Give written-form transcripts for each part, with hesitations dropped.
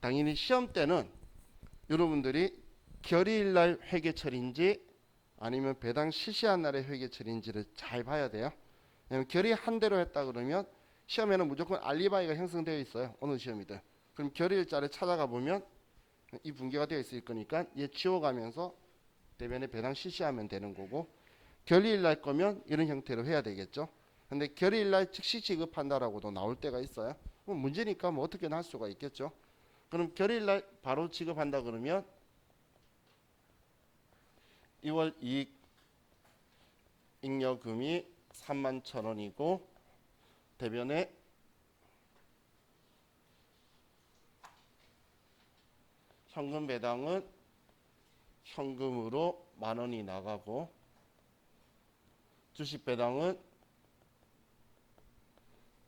당연히 시험 때는 여러분들이 결의일날 회계처리인지 아니면 배당 실시한 날의 회계처리인지를 잘 봐야 돼요. 왜냐면 결의 한 대로 했다 그러면 시험에는 무조건 알리바이가 형성되어 있어요. 어느 시험이든. 그럼 결의일자를 찾아가 보면 이 분개가 되어 있을 거니까 얘 지워가면서 대변에 배당 실시하면 되는 거고, 결의일날 거면 이런 형태로 해야 되겠죠. 근데 결의일날 즉시 지급한다라고도 나올 때가 있어요. 문제니까 뭐 어떻게나 할 수가 있겠죠. 그럼 결의일날 바로 지급한다 그러면 2월 이익 잉여금이 31,000원이고 대변에 현금 배당은 현금으로 10,000원이 나가고 주식 배당은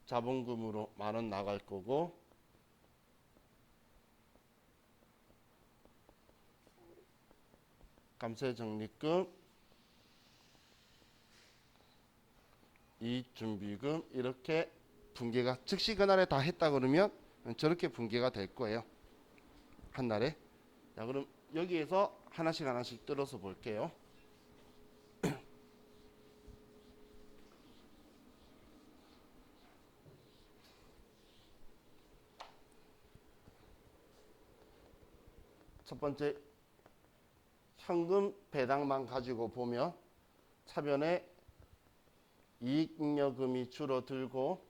자본금으로 10,000원 나갈 거고, 감세적립금, 이익준비금 이렇게 분개가 즉시 그날에 다 했다 그러면 저렇게 분개가 될 거예요. 한 날에. 자, 그럼 여기에서 하나씩 뜯어서 볼게요. 첫 번째 현금 배당만 가지고 보면 차변에 이익잉여금이 줄어들고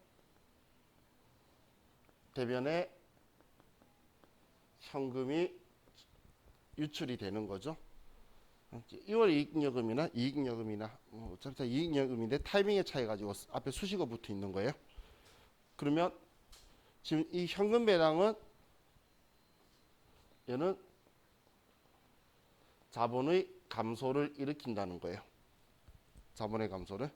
대변에 현금이 유출이 되는 거죠. 2월 이익잉여금이나 어차피 이익잉여금인데 타이밍의 차이 가지고 앞에 수식어 붙어 있는 거예요. 그러면 지금 이 현금 배당은 얘는 자본의 감소를 일으킨다는 거예요. 자본의 감소를.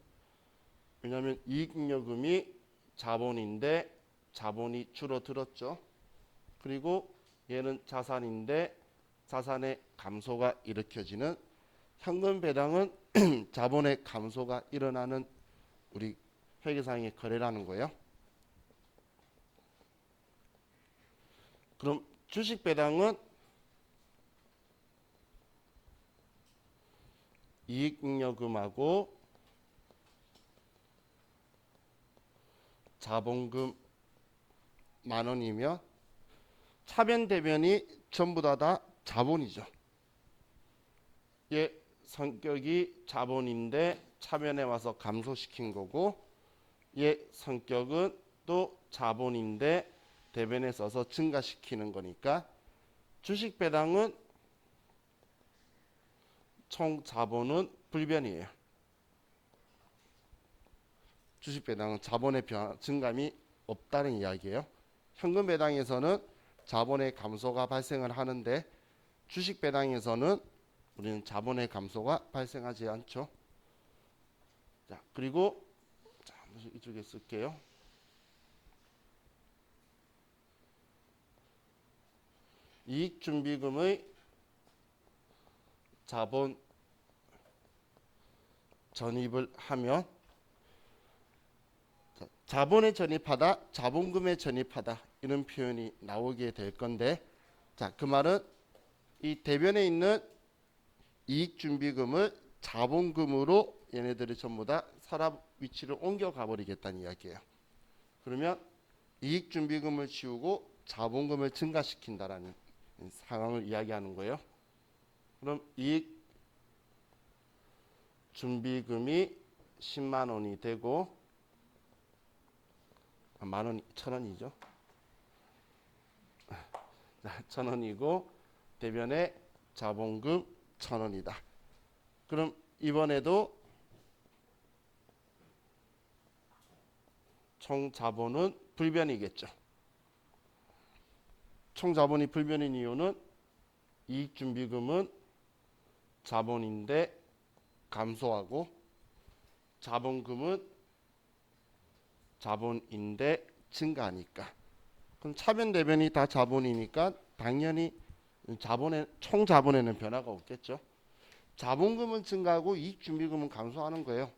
왜냐하면 이익잉여금이 자본인데 자본이 줄어들었죠. 그리고 얘는 자산인데 자산의 감소가 일으켜지는, 현금 배당은 자본의 감소가 일어나는 우리 회계상의 거래라는 거예요. 그럼 주식 배당은 이익잉여금하고 자본금 10,000원이면 차변 대변이 전부 다 자본이죠. 얘 성격이 자본인데 차변에 와서 감소시킨 거고, 얘 성격은 또 자본인데 대변에 써서 증가시키는 거니까 주식 배당은 총 자본은 불변이에요. 주식 배당은 자본의 증감이 없다는 이야기예요. 현금 배당에서는 자본의 감소가 발생을 하는데 주식 배당에서는 우리는 자본의 감소가 발생하지 않죠. 자, 그리고 자, 이쪽에 쓸게요. 이익준비금의 자본 전입을 하면, 자본에 전입하다, 자본금에 전입하다 이런 표현이 나오게 될 건데, 자, 그 말은 이 대변에 있는 이익준비금을 자본금으로 얘네들이 전부 다 서랍 위치를 옮겨가 버리겠다는 이야기예요. 그러면 이익준비금을 지우고 자본금을 증가시킨다라는 상황을 이야기하는 거예요. 그럼 이익준비금이 10만 원이 되고, 만 원, 1,000원이죠. 1,000원이고 대변에 자본금 1,000원이다. 그럼 이번에도 총 자본은 불변이겠죠. 총 자본이 불변인 이유는 이익준비금은 자본인데 감소하고 자본금은 자본인데 증가하니까. 그럼 차변 대변이 다 자본이니까 당연히 자본의 총 자본에는 변화가 없겠죠. 자본금은 증가하고 이익준비금은 감소하는 거예요.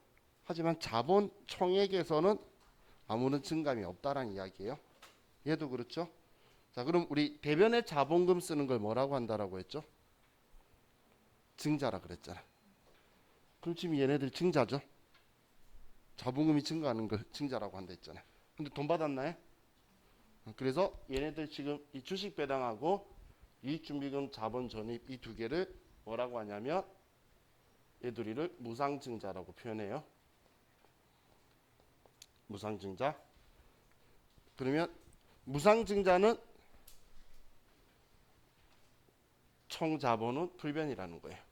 하지만 자본 총액에서는 아무런 증감이 없다라는 이야기예요. 얘도 그렇죠. 자, 그럼 우리 대변에 자본금 쓰는 걸 뭐라고 한다라고 했죠? 증자라 그랬잖아. 그럼 지금 얘네들 증자죠. 자본금이 증가하는 걸 증자라고 한다 했잖아. 근데 돈 받았나요? 그래서 얘네들 지금 이 주식 배당하고 이익준비금 자본 전입 이 두 개를 뭐라고 하냐면 얘들이를 무상증자라고 표현해요. 무상증자. 그러면 무상증자는 총자본은 불변이라는 거예요.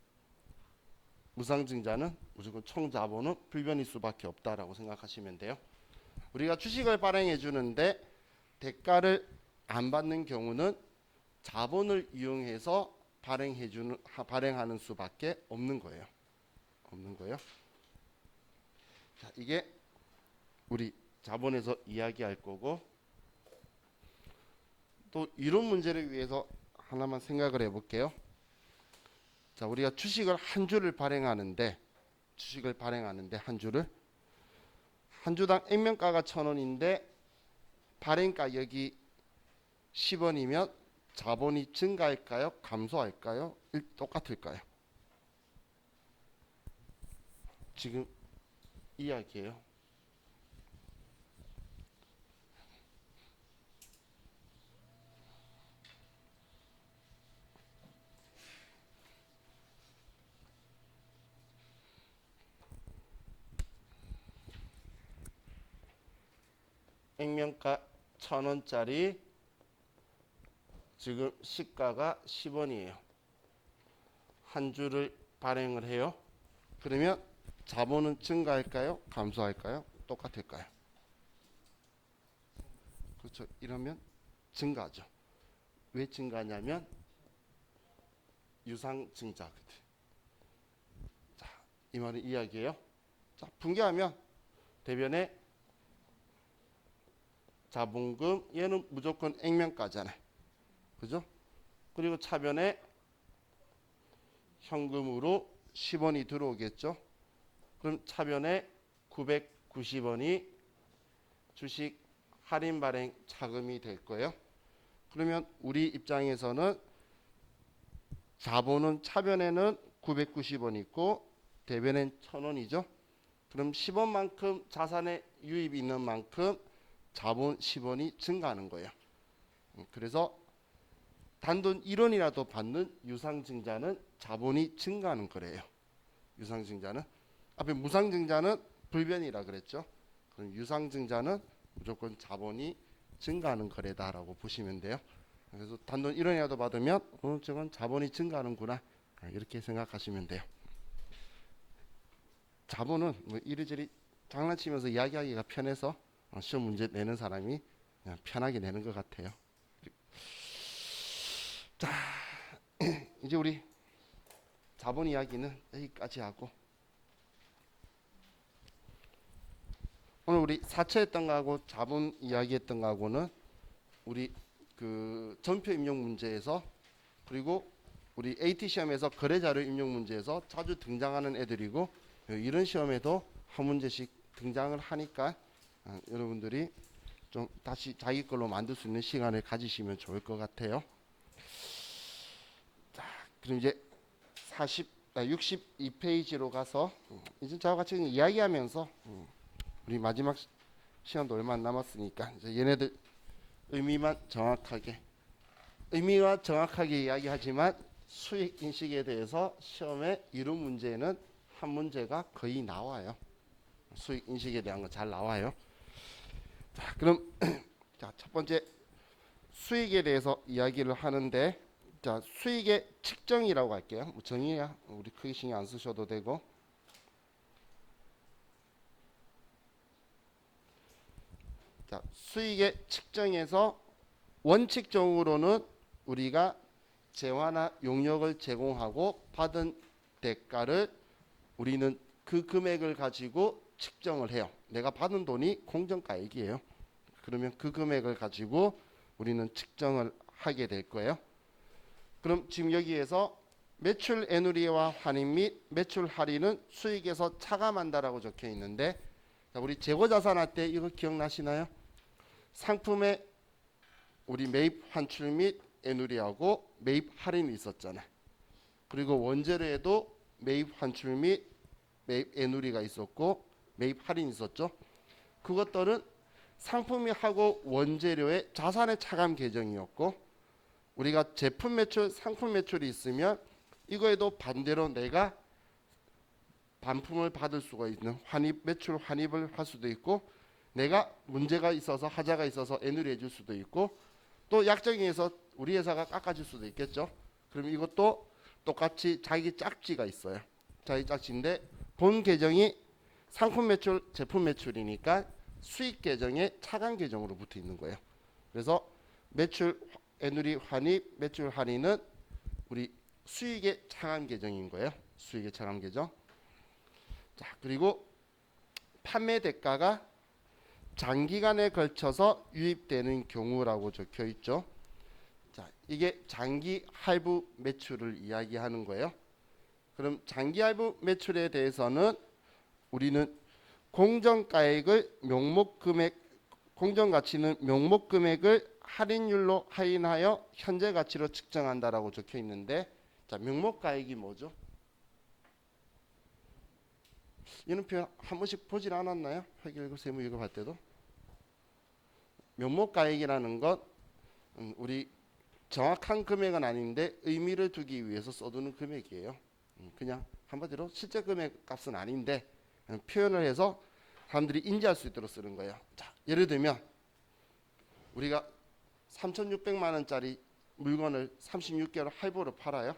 무상증자는 무조건 총자본은 불변일 수밖에 없다라고 생각하시면 돼요. 우리가 주식을 발행해 주는데 대가를 안 받는 경우는 자본을 이용해서 발행하는 수밖에 없는 거예요. 없는 거예요. 자, 이게 우리 자본에서 이야기할 거고, 또 이론 문제를 위해서 하나만 생각을 해볼게요. 자, 우리가 주식을 한 주를 발행하는데 한 주를 한 주당 액면가가 1,000원인데 발행 가격이 10원이면 자본이 증가할까요? 감소할까요? 똑같을까요? 지금 이야기예요. 액면가 1,000원짜리 지금 시가가 10원이에요. 한 주를 발행을 해요. 그러면 자본은 증가할까요? 감소할까요? 똑같을까요? 그렇죠. 이러면 증가죠. 왜 증가냐면 유상증자. 자, 이 말은 이야기예요. 자, 분개하면 대변에 자본금 얘는 무조건 액면가잖아요. 그죠? 그리고 차변에 현금으로 10원이 들어오겠죠. 그럼 차변에 990원이 주식 할인 발행 차금이 될 거예요. 그러면 우리 입장에서는 자본은 차변에는 990원 있고 대변엔 1,000원이죠. 그럼 10원만큼 자산에 유입이 있는 만큼 자본 10원이 증가하는 거예요. 그래서 단돈 1원이라도 받는 유상증자는 자본이 증가하는 거래요. 유상증자는 앞에 무상증자는 불변이라 그랬죠. 그럼 유상증자는 무조건 자본이 증가하는 거래다라고 보시면 돼요. 그래서 단돈 1원이라도 받으면 저건 자본이 증가하는구나 이렇게 생각하시면 돼요. 자본은 뭐 이리저리 장난치면서 이야기하기가 편해서 시험 문제 내는 사람이 그냥 편하게 내는 것 같아요. 자, 이제 우리 자본 이야기는 여기까지 하고 오늘 우리 사채했던 거하고 자본 이야기했던 거하고는 우리 그 전표 입력 문제에서 그리고 우리 AT 시험에서 거래자료 입력 문제에서 자주 등장하는 애들이고 이런 시험에도 한 문제씩 등장을 하니까 여러분들이 좀 다시 자기 걸로 만들 수 있는 시간을 가지시면 좋을 것 같아요. 자, 그럼 이제 62페이지로 가서 이제 저와 같이 이야기하면서 우리 마지막 시간도 얼마 안 남았으니까 이제 얘네들 의미와 정확하게 이야기하지만 수익 인식에 대해서 시험에 이런 문제는 한 문제가 거의 나와요. 수익 인식에 대한 거 잘 나와요. 자, 그럼 자, 첫 번째 수익에 대해서 이야기를 하는데 자, 수익의 측정이라고 할게요. 뭐 정의야 우리 크게 신경 안 쓰셔도 되고 자, 수익의 측정에서 원칙적으로는 우리가 재화나 용역을 제공하고 받은 대가를 우리는 그 금액을 가지고 측정을 해요. 내가 받은 돈이 공정가액이에요. 그러면 그 금액을 가지고 우리는 측정을 하게 될 거예요. 그럼 지금 여기에서 매출 애누리와 환입 및 매출 할인은 수익에서 차감한다라고 적혀 있는데 자, 우리 재고자산 할 때 이거 기억나시나요? 상품의 우리 매입 환출 및 애누리하고 매입 할인이 있었잖아. 그리고 원재료에도 매입 환출 및 매입 애누리가 있었고 매입 할인이 있었죠. 그것들은 상품이 하고 원재료의 자산의 차감 계정이었고, 우리가 제품 매출, 상품 매출이 있으면 이거에도 반대로 내가 반품을 받을 수가 있는 환입 매출 환입을 할 수도 있고, 내가 문제가 있어서 하자가 있어서 애누리 해줄 수도 있고, 또 약정에서 우리 회사가 깎아줄 수도 있겠죠. 그럼 이것도 똑같이 자기 짝지가 있어요. 자기 짝지인데 본 계정이 상품 매출, 제품 매출이니까 수익 계정에 차감 계정으로 붙어 있는 거예요. 그래서 매출 애누리 환입, 매출 할인은 우리 수익의 차감 계정인 거예요. 수익의 차감 계정. 자, 그리고 판매 대가가 장기간에 걸쳐서 유입되는 경우라고 적혀 있죠. 자, 이게 장기 할부 매출을 이야기하는 거예요. 그럼 장기 할부 매출에 대해서는 우리는 공정가액을 명목금액, 공정가치는 명목금액을 할인율로 할인하여 현재 가치로 측정한다라고 적혀 있는데, 자, 명목가액이 뭐죠? 이런 표현 한 번씩 보질 않았나요? 회계일급 세무일급 할 때도. 명목가액이라는 것, 우리 정확한 금액은 아닌데 의미를 두기 위해서 써두는 금액이에요. 그냥 한마디로 실제 금액 값은 아닌데 표현을 해서 사람들이 인지할 수 있도록 쓰는 거예요. 자, 예를 들면 우리가 3,600만 원짜리 물건을 36개월 할부로 팔아요.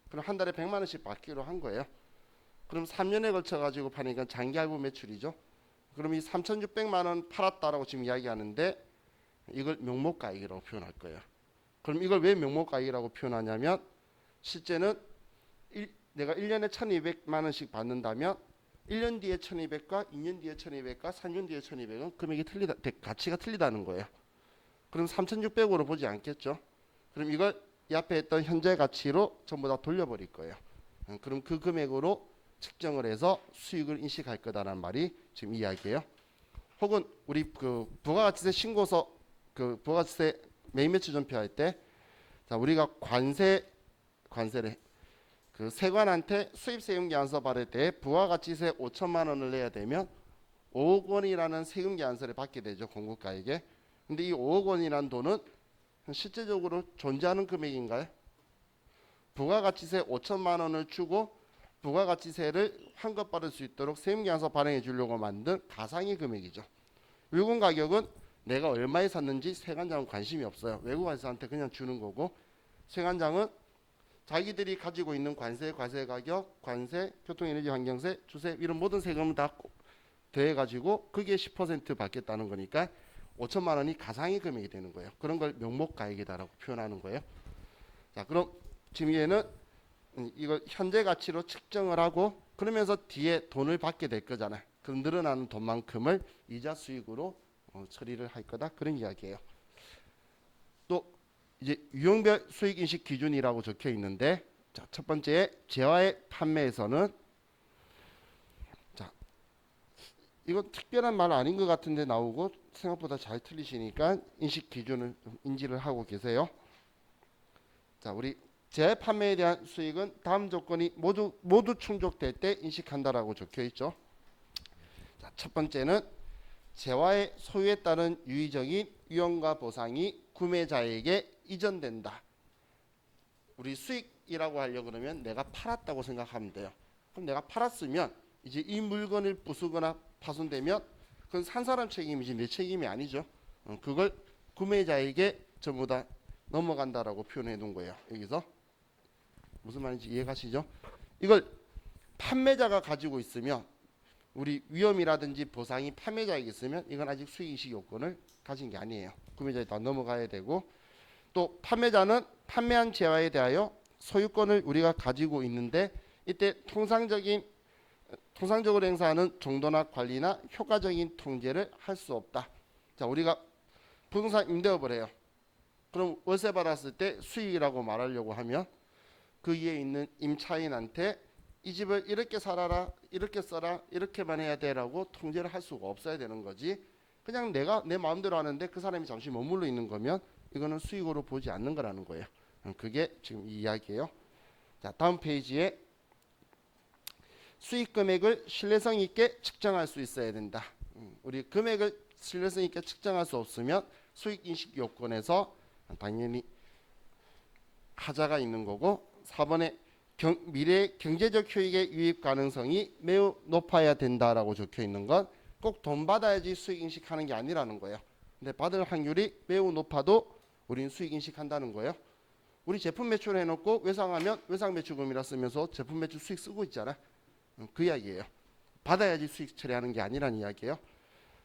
그럼 한 달에 100만 원씩 받기로 한 거예요. 그럼 3년에 걸쳐 가지고 파니까 장기 할부 매출이죠. 그럼 이 3,600만 원 팔았다라고 지금 이야기하는데 이걸 명목가액이라고 표현할 거예요. 그럼 이걸 왜 명목가액이라고 표현하냐면, 실제는 내가 1년에 1,200만 원씩 받는다면 1년 뒤에 1,200과 2년 뒤에 1,200과 3년 뒤에 1,200은 금액이 틀리다, 가치가 틀리다는 거예요. 그럼 3,600으로 보지 않겠죠. 그럼 이걸 이 앞에 했던 현재 가치로 전부 다 돌려버릴 거예요. 그럼 그 금액으로 측정을 해서 수익을 인식할 거다라는 말이 지금 이야기예요. 혹은 우리 그 부가가치세 신고서, 그 부가가치세 매입 매출 전표할 때, 자, 우리가 관세를 그 세관한테 수입세금계산서 받을 때 부가가치세 5천만 원을 내야 되면 5억 원이라는 세금계산서를 받게 되죠, 공급가액에. 근데 이 5억 원이라는 돈은 실제적으로 존재하는 금액인가요? 부가가치세 5천만 원을 주고 부가가치세를 환급받을 수 있도록 세금계산서 발행해 주려고 만든 가상의 금액이죠. 물건 가격은 내가 얼마에 샀는지 세관장은 관심이 없어요. 외국 회사한테 그냥 주는 거고, 세관장은 자기들이 가지고 있는 관세, 과세가격, 관세, 교통에너지 환경세, 주세 이런 모든 세금을 다 더해가지고 그게 10% 받겠다는 거니까 5천만 원이 가상의 금액이 되는 거예요. 그런 걸 명목가액이다라고 표현하는 거예요. 자, 그럼 지금 얘는 이걸 현재 가치로 측정을 하고 그러면서 뒤에 돈을 받게 될 거잖아요. 그 늘어나는 돈만큼을 이자 수익으로 처리를 할 거다, 그런 이야기예요. 또 이제 유형별 수익 인식 기준이라고 적혀 있는데, 자, 첫 번째 재화의 판매에서는, 자, 이건 특별한 말 아닌 것 같은데 나오고 생각보다 잘 틀리시니까 인식 기준을 인지를 하고 계세요. 자, 우리 재화 판매에 대한 수익은 다음 조건이 모두 충족될 때 인식한다라고 적혀 있죠. 자, 첫 번째는 재화의 소유에 따른 유의적인 유형과 보상이 구매자에게 이전된다. 우리 수익이라고 하려고 그러면 내가 팔았다고 생각하면 돼요. 그럼 내가 팔았으면 이제 이 물건을 부수거나 파손되면 그건 산 사람 책임이지 내 책임이 아니죠. 그걸 구매자에게 전부 다 넘어간다라고 표현해 놓은 거예요. 여기서 무슨 말인지 이해가시죠? 이걸 판매자가 가지고 있으면, 우리 위험이라든지 보상이 판매자에게 있으면 이건 아직 수익인식 요건을 가진 게 아니에요. 구매자에 다 넘어가야 되고, 또 판매자는 판매한 재화에 대하여 소유권을 우리가 가지고 있는데 이때 통상적으로 행사하는 정도나 관리나 효과적인 통제를 할 수 없다. 자, 우리가 부동산 임대업을 해요. 그럼 월세 받았을 때 수익이라고 말하려고 하면 그 위에 있는 임차인한테 이 집을 이렇게 살아라, 이렇게 써라, 이렇게만 해야 돼라고 통제를 할 수가 없어야 되는 거지. 그냥 내가 내 마음대로 하는데 그 사람이 잠시 머물러 있는 거면 이거는 수익으로 보지 않는 거라는 거예요. 그게 지금 이 이야기예요. 자, 다음 페이지에 수익 금액을 신뢰성 있게 측정할 수 있어야 된다. 우리 금액을 신뢰성 있게 측정할 수 없으면 수익 인식 요건에서 당연히 하자가 있는 거고, 4번에 미래 경제적 효익의 유입 가능성이 매우 높아야 된다라고 적혀 있는 건 꼭 돈 받아야지 수익 인식하는 게 아니라는 거예요. 근데 받을 확률이 매우 높아도 우리는 수익 인식한다는 거예요. 우리 제품 매출 해놓고 외상하면 외상 매출금이라 쓰면서 제품 매출 수익 쓰고 있잖아. 그 이야기예요. 받아야지 수익 처리하는 게 아니라는 이야기예요.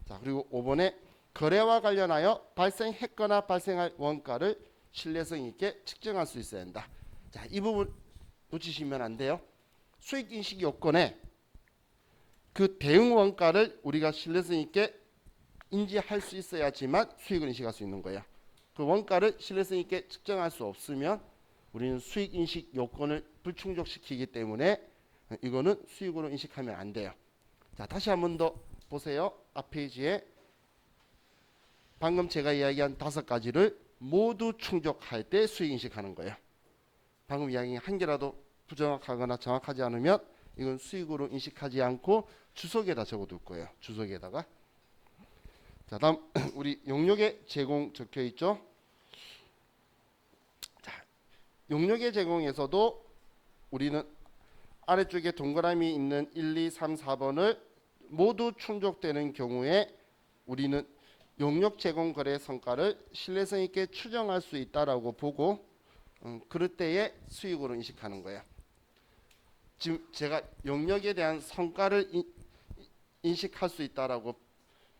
자, 그리고 5번에 거래와 관련하여 발생했거나 발생할 원가를 신뢰성 있게 측정할 수 있어야 한다. 자, 이 부분 놓치시면 안 돼요. 수익 인식 요건에 그 대응 원가를 우리가 신뢰성 있게 인지할 수 있어야지만 수익을 인식할 수 있는 거예요. 그 원가를 신뢰성 있게 측정할 수 없으면 우리는 수익 인식 요건을 불충족시키기 때문에 이거는 수익으로 인식하면 안 돼요. 자, 다시 한 번 더 보세요. 앞 페이지에 방금 제가 이야기한 5가지를 모두 충족할 때 수익 인식하는 거예요. 방금 이야기한 한 개라도 부정확하거나 정확하지 않으면 이건 수익으로 인식하지 않고 주석에다 적어둘 거예요. 주석에다가. 자, 다음 우리 용역의 제공 적혀 있죠. 자, 용역의 제공에서도 우리는 아래쪽에 동그라미 있는 1, 2, 3, 4번을 모두 충족되는 경우에 우리는 용역 제공 거래 성과를 신뢰성 있게 추정할 수 있다라고 보고 그럴 때에 수익으로 인식하는 거예요. 지금 제가 용역에 대한 성과를 인식할 수 있다라고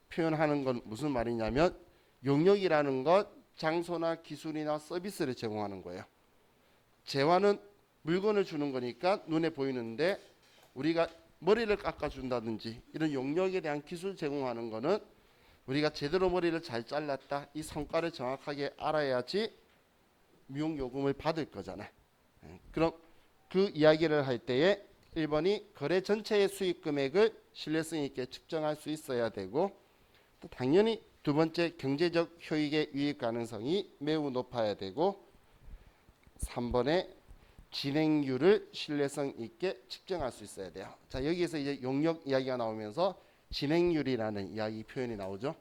표현하는 건 무슨 말이냐면, 용역이라는 것 장소나 기술이나 서비스를 제공하는 거예요. 재화는 물건을 주는 거니까 눈에 보이는데 우리가 머리를 깎아준다든지 이런 용역에 대한 기술 제공하는 거는 우리가 제대로 머리를 잘 잘랐다, 이 성과를 정확하게 알아야지 미용 요금을 받을 거잖아. 그럼 그 이야기를 할 때에 1번이 거래 전체의 수익 금액을 신뢰성 있게 측정할 수 있어야 되고, 또 당연히 두 번째 경제적 효익의 유입 가능성이 매우 높아야 되고, 3번에 진행률을 신뢰성 있게 측정할 수 있어야 돼요. 자, 여기에서 이제 용역 이야기가 나오면서 진행률이라는 이야기 표현이 나오죠.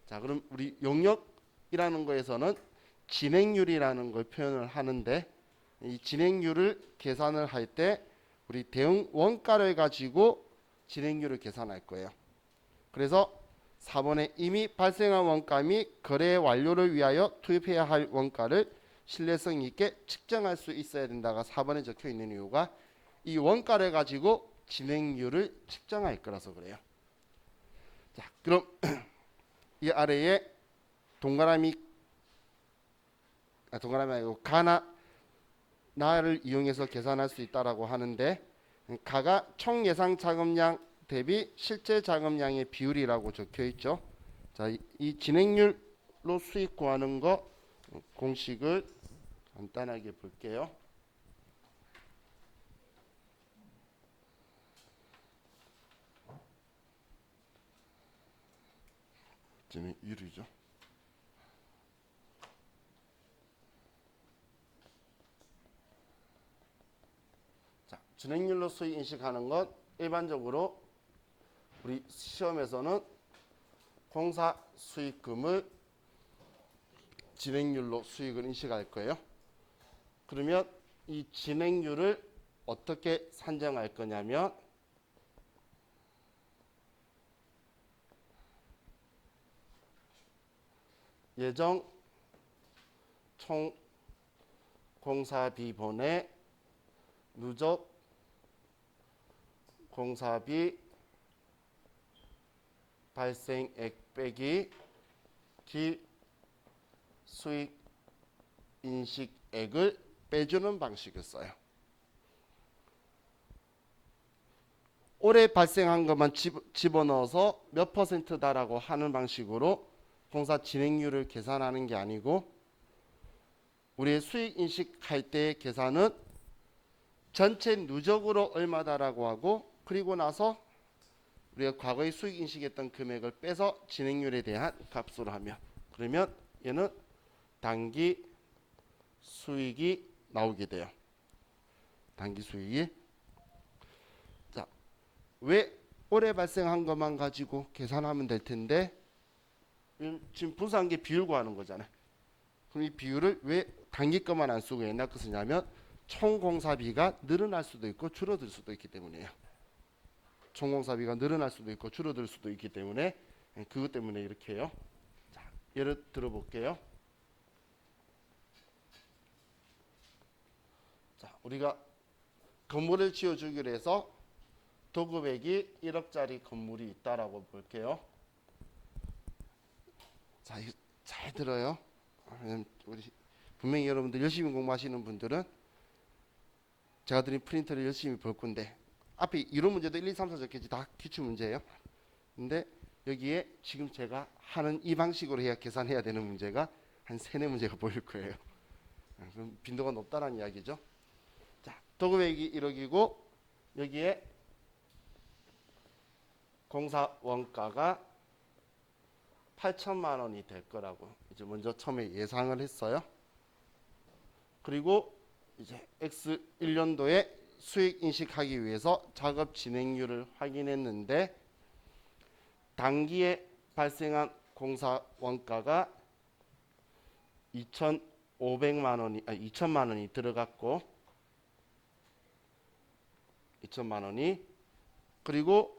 자, 그럼 우리 용역이라는 거에서는 진행률이라는 걸 표현을 하는데, 이 진행률을 계산을 할 때 우리 대응 원가를 가지고 진행률을 계산할 거예요. 그래서 4번에 이미 발생한 원가 및 거래 완료를 위하여 투입해야 할 원가를 신뢰성 있게 측정할 수 있어야 된다가 4번에 적혀 있는 이유가 이 원가를 가지고 진행률을 측정할 거라서 그래요. 자, 그럼 이 아래에 동그라미 아니고 나를 이용해서 계산할 수 있다라고 하는데, 가가 총 예상 자금량 대비 실제 자금량의 비율이라고 적혀 있죠. 자, 이 진행률로 수익 구하는 거 공식을 간단하게 볼게요. 진행률이죠. 자, 진행률로 수익 인식하는 것 일반적으로 우리 시험에서는 공사 수익금을 진행률로 수익을 인식할 거예요. 그러면 이 진행률을 어떻게 산정할 거냐면, 예정 총 공사비분의 누적 공사비 발생액 빼기 기 수익 인식액을 빼주는 방식을 써요. 올해 발생한 것만 집어넣어서 몇 퍼센트다라고 하는 방식으로 공사 진행률을 계산하는 게 아니고, 우리의 수익 인식할 때의 계산은 전체 누적으로 얼마다라고 하고, 그리고 나서 우리가 과거에 수익 인식했던 금액을 빼서 진행률에 대한 값으로 하면, 그러면 얘는 단기 수익이 나오게 돼요. 단기 수익이. 자, 왜 올해 발생한 것만 가지고 계산하면 될 텐데 지금 분산한 게 비율 구하는 거잖아요. 그럼 이 비율을 왜 단기 것만 안 쓰고 옛날 거 쓰냐면 총 공사비가 늘어날 수도 있고 줄어들 수도 있기 때문이에요. 총 공사비가 늘어날 수도 있고 줄어들 수도 있기 때문에 그것 때문에 이렇게 해요. 자, 예를 들어 볼게요. 자, 우리가 건물을 지어주기로 해서 도급액이 1억짜리 건물이 있다라고 볼게요. 자, 이거 잘 들어요. 우리 분명히 여러분들 열심히 공부하시는 분들은 제가 드린 프린터를 열심히 볼 건데 앞에 이론 문제도 1, 2, 3, 4 적혀있지 다 기출 문제예요. 근데 여기에 지금 제가 하는 이 방식으로 해야 계산해야 되는 문제가 한 3, 4문제가 보일 거예요. 그럼 빈도가 높다는 이야기죠. 자, 도급액이 1억이고 여기에 공사 원가가 8천만 원이 될 거라고 이제 먼저 처음에 예상을 했어요. 그리고 이제 X1년도에 수익 인식하기 위해서 작업 진행률을 확인했는데 단기에 발생한 공사 원가가 2천만 원이 들어갔고 2천만 원이 그리고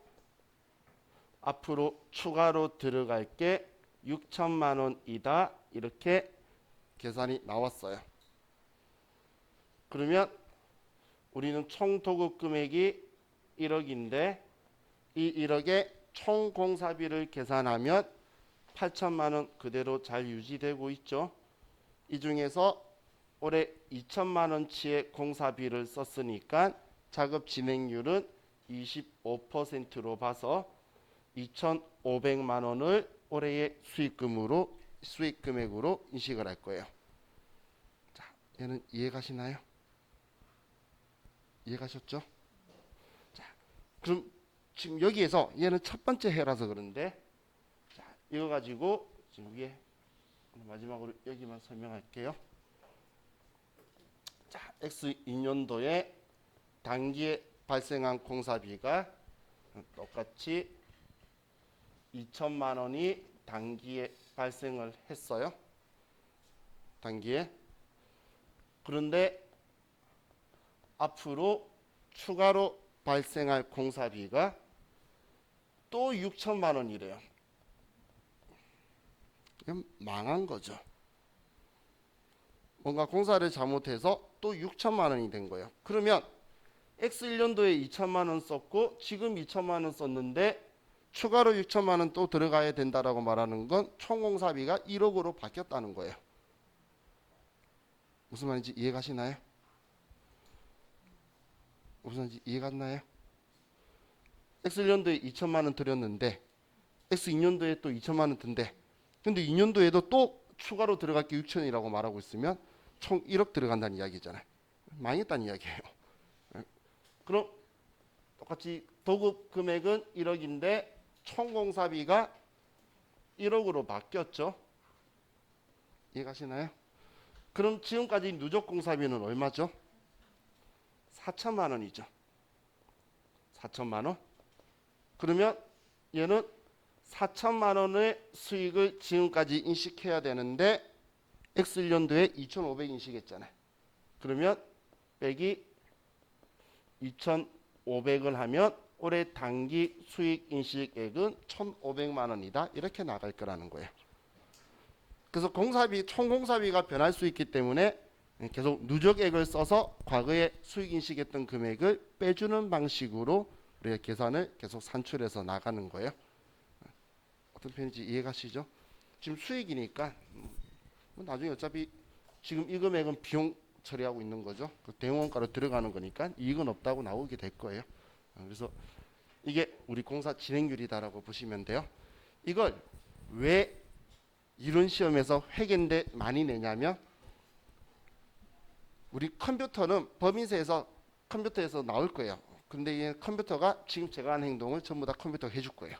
앞으로 추가로 들어갈 게 6천만 원이다. 이렇게 계산이 나왔어요. 그러면 우리는 총 도급 금액이 1억인데 이 1억에 총 공사비를 계산하면 8천만 원 그대로 잘 유지되고 있죠. 이 중에서 올해 2천만 원치의 공사비를 썼으니까 작업 진행률은 25%로 봐서 2,500만 원을 올해의 수익 금액으로 인식을 할 거예요. 자, 얘는 이해가시나요? 이해가셨죠? 자, 그럼 지금 여기에서 얘는 첫 번째 해라서 그런데 자, 이거 가지고 지금 위에 마지막으로 여기만 설명할게요. 자, X2년도에 단기에 발생한 공사비가 똑같이 2천만 원이 단기에 발생을 했어요. 단기에. 그런데 앞으로 추가로 발생할 공사비가 또 6천만 원이래요. 그럼 망한 거죠. 뭔가 공사를 잘못해서 또 6천만 원이 된 거예요. 그러면 X1년도에 2천만 원 썼고 지금 2천만 원 썼는데 추가로 6천만 원 또 들어가야 된다라고 말하는 건 총 공사비가 1억으로 바뀌었다는 거예요. 무슨 말인지 이해가시나요? 무슨 말인지 이해갔나요? X1년도에 2천만 원 들였는데 X2년도에 또 2천만 원 든대. 근데 2년도에도 또 추가로 들어갈 게 6천이라고 말하고 있으면 총 1억 들어간다는 이야기잖아요. 망했다는 이야기예요. 그럼 똑같이 도급 금액은 1억인데 총 공사비가 1억으로 바뀌었죠. 이해가시나요? 그럼 지금까지 누적 공사비는 얼마죠? 4천만 원이죠. 4천만 원. 그러면 얘는 4천만 원의 수익을 지금까지 인식해야 되는데 X1년도에 2,500 인식했잖아요. 그러면 빼기 2,500을 하면 올해 단기 수익 인식액은 1,500만 원이다. 이렇게 나갈 거라는 거예요. 그래서 공사비, 총 공사비가 변할 수 있기 때문에 계속 누적액을 써서 과거에 수익 인식했던 금액을 빼주는 방식으로 우리가 계산을 계속 산출해서 나가는 거예요. 어떤 편인지 이해가시죠? 지금 수익이니까 나중에 어차피 지금 이 금액은 비용 처리하고 있는 거죠. 그 대응원가로 들어가는 거니까 이익은 없다고 나오게 될 거예요. 그래서 이게 우리 공사 진행률이다라고 보시면 돼요. 이걸 왜 이론 시험에서 회계인데 많이 내냐면 우리 컴퓨터는 컴퓨터에서 나올 거예요. 근데 이 컴퓨터가 지금 제가 하는 행동을 전부 다 컴퓨터가 해줄 거예요.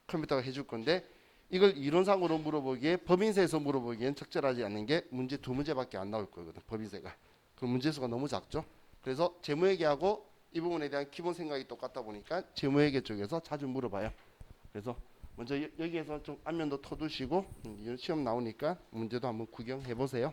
컴퓨터가 해줄 건데 이걸 이론상으로 물어보기에 법인세에서 물어보기엔 적절하지 않는 게 문제 두 문제밖에 안 나올 거거든. 법인세가. 그 문제수가 너무 작죠. 그래서 재무회계하고 이 부분에 대한 기본 생각이 똑같다 보니까 재무회계 쪽에서 자주 물어봐요. 그래서 먼저 여기에서 좀 안면도 터두시고 시험 나오니까 문제도 한번 구경해 보세요.